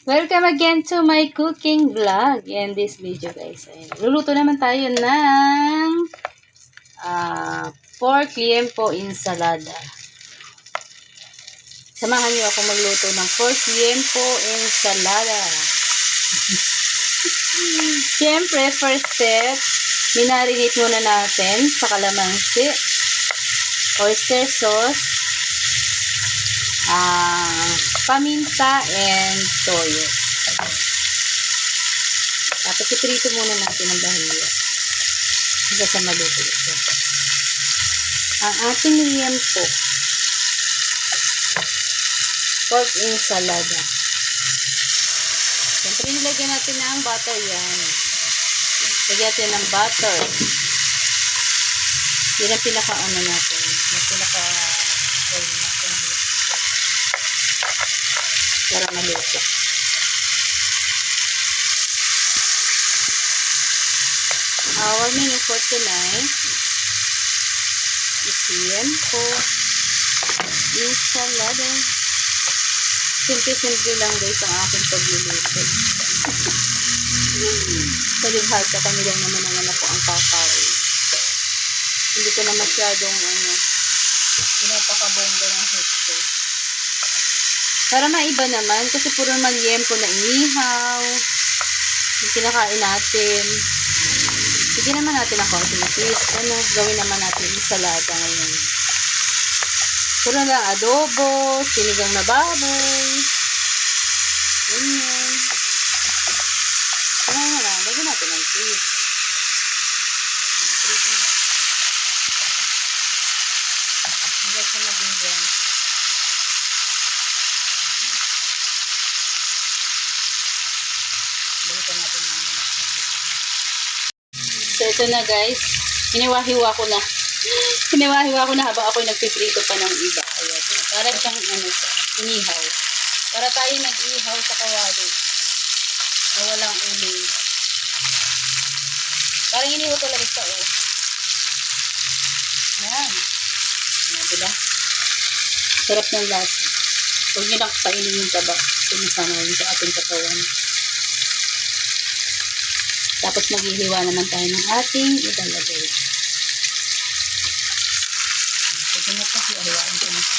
Welcome again to my cooking vlog. In this video guys, luluto naman tayo ng pork liempo ensalada. Samahan niyo ako magluto ng pork liempo ensalada. Siyempre, first step, minarinate muna natin sa kalamansi, oyster sauce, paminta, and toyo. Tapos iprito muna natin ang bahilya hanggang sa maluto ito. Ang ating liempo pork ensalada. Siyempre nilagyan natin ng butter yan. Lagyan natin ng butter. Yan ang pinaka natin. Yung pinaka oil natin. Para maluto. Our menu for tonight is liempo ensalada. Simple-simple lang guys ang aking pagluluto. Palibhasa kami lang naman ang anak ko ang kakain. Hindi ko na masyadong pinapakabongga ng hot ko. Para maiba naman, kasi puro naman liempo na inihaw. Yung kinakain natin. Sige naman natin ang konting twist. Gawin naman natin ensalada ngayon. Puro na lang adobo, sinigang na baboy. Ganyan. Ngayon na lang, lagyan natin ang twist. Hanggang sa maging brown. Balikan natin naman. So, ito na guys. Hiniwa-hiwa ko na. Hiniwa-hiwa ko na habang ako'y nagpiprito pa ng iba. Ayan. Para siyang inihaw. Para tayo nag-ihaw sa kawali. Na walang uling. Parang inihaw talaga siya, oh. Ayan. Ayan, diba? Sarap ng lasa. Huwag nyo lang kainin yung taba. Sumasama yun sa ating katawan. Tapos maghihiwa naman tayo ng ating ilalagay. Ito na ito. Hiwain ko na ito.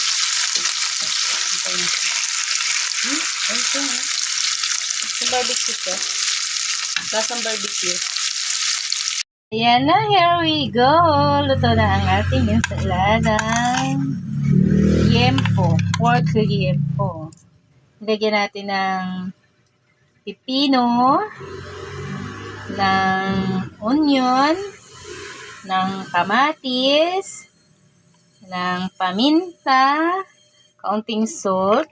Ito na ito. Ito na. Ito barbecue ito. Lasang barbecue. Ayan na. Here we go. Luto na ang ating ensalada. Liempo. Pork liempo. Lagyan natin ng pipino, ng onion, ng kamatis, ng paminta, kaunting salt,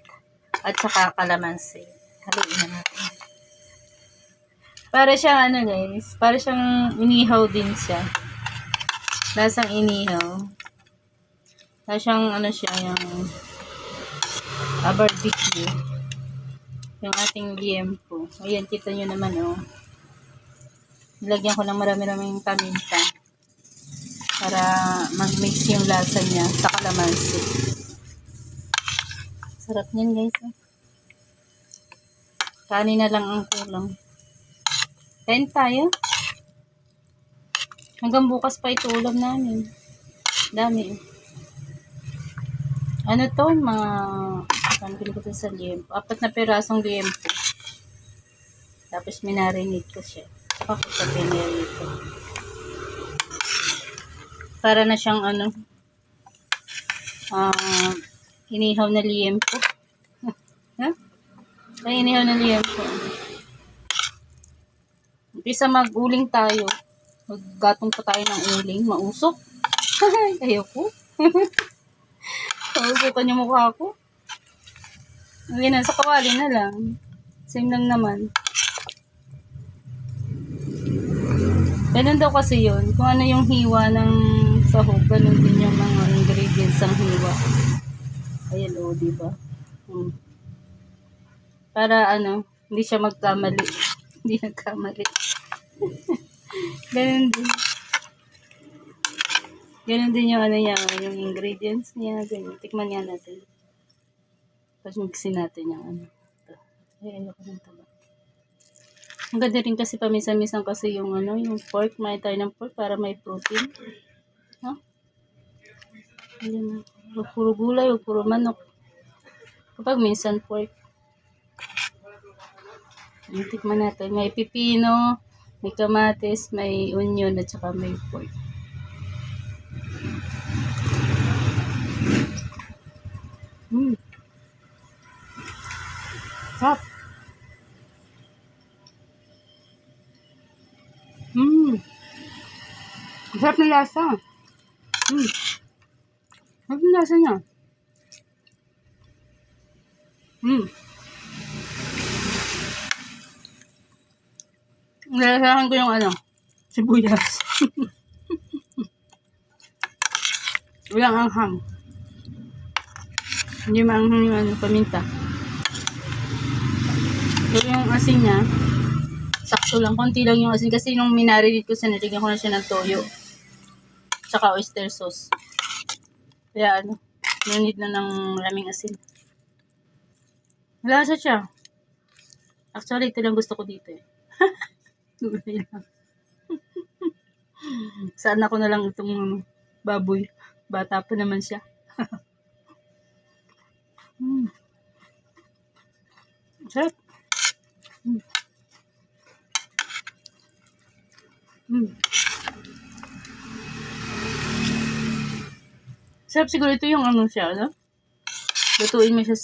at saka kalamansi. Haluin na natin. Para siyang guys, para siyang inihaw din siya. Lasang inihaw. Lasang siya, yung barbecue. Yung ating liempo. Ayan, kita nyo naman, oh. Nilagyan ko ng marami-raming paminta para mag-mix yung lasa niya sa kalamansi. Sarap niyan guys. Kanin na lang ang kulang. Kain tayo. Hanggang bukas pa ito ulam namin. Dami. Ano to? Pagpili ko sa liempo. 4 na pirasong liempo. Tapos minarinate ko siya. Ako sa pinarinate ko. Para na siyang inihaw na liempo. Huh? Ay, inihaw na liempo. Umpisa mag-uling tayo. Maggatong pa tayo ng uling. Mausok. Ayoko. Pausukan yung mukha ko. Ayun na, sa kawali na lang. Same lang naman. Ganun daw kasi yun. Kung ano yung hiwa ng sahog, ganun din yung mga ingredients ng hiwa. Ayan o, diba? Para hindi siya magkamali. Hindi nagkamali. Ganun din. Ganun din yung niya, yung ingredients niya. Ganun. Tikman nga natin. Tapos mixin natin yung ito. Ay, ayoko ng taba. Ang ganda rin kasi paminsan-minsan kasi yung yung pork. May tayo ng pork para may protein. No? Ayan. Huwag puro gulay, huwag puro manok. Kapag minsan pork. Tikman natin. May pipino, may kamatis, may onion, at saka may pork. Sarap. Sarap ng lasa. Sarap ng lasa niya. Nalasahan ko yung sibuyas. Walang anghang. Hindi maanghang yung paminta. Pero yung asin niya, sakto lang. Konti lang yung asin. Kasi nung minarinate ko, sinarigyan ko na siya ng toyo. Tsaka oyster sauce. Kaya no need na ng maraming asin. Malasa siya. Actually, ito lang gusto ko dito eh. Gulay lang. Saan ako na lang itong baboy. Bata pa naman siya. Sarap. Sarap siguro ito yung siya, no? Lutuin mo siya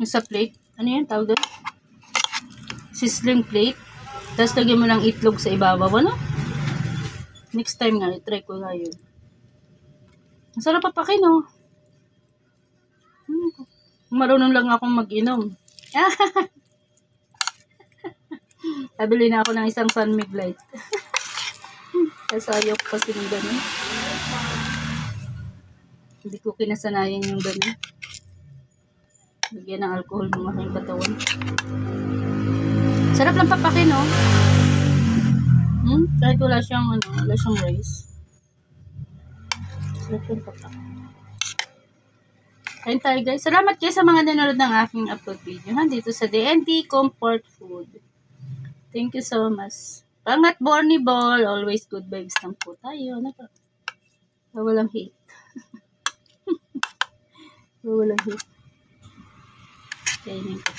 sa plate. Ano yan? Tawag doon? Sizzling plate. Tapos lagyan mo ng itlog sa ibabaw, ano? Next time nga, try ko nga yun. Masarap papakin, no? Marunong lang akong mag-inom. Nabili na ako ng isang Sunmig Light. Kasi ayok kasi ng ganun. Hindi ko kinasanayan yung ganun. Lagyan ng alcohol ng aking katawan. Sarap lang papakin, no? Kahit wala siyang rice. Sarap lang papakin. Kain tayo, guys. Salamat kayo sa mga nanonood ng aking upload video. Dito sa DND Comfort Food. Thank you so much. Pangat Borny Ball. Always good vibes lang po tayo. Walang hate. Walang hate. Kainin ko.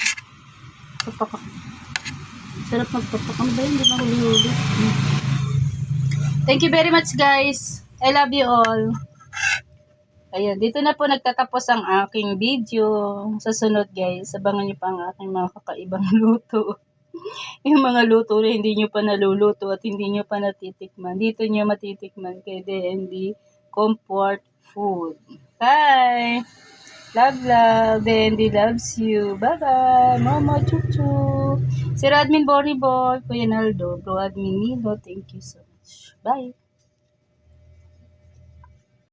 Papapak. Sarap magpapak. Ba yun? Hindi na huli-huli. Thank you very much, guys. I love you all. Ayan, dito na po nagtatapos ang aking video. Sa sunod, guys, abangan nyo pa ang aking mga kakaibang luto. Yung mga luto na hindi nyo pa naluluto at hindi nyo pa natitikman. Dito nyo matitikman kay DND Comfort Food. Bye! Love, love. DND loves you. Bye-bye. Momo, chuchu. Si Admin Borny Boy, Kuya Naldo, Bro Admin Nilo. Thank you so much. Bye!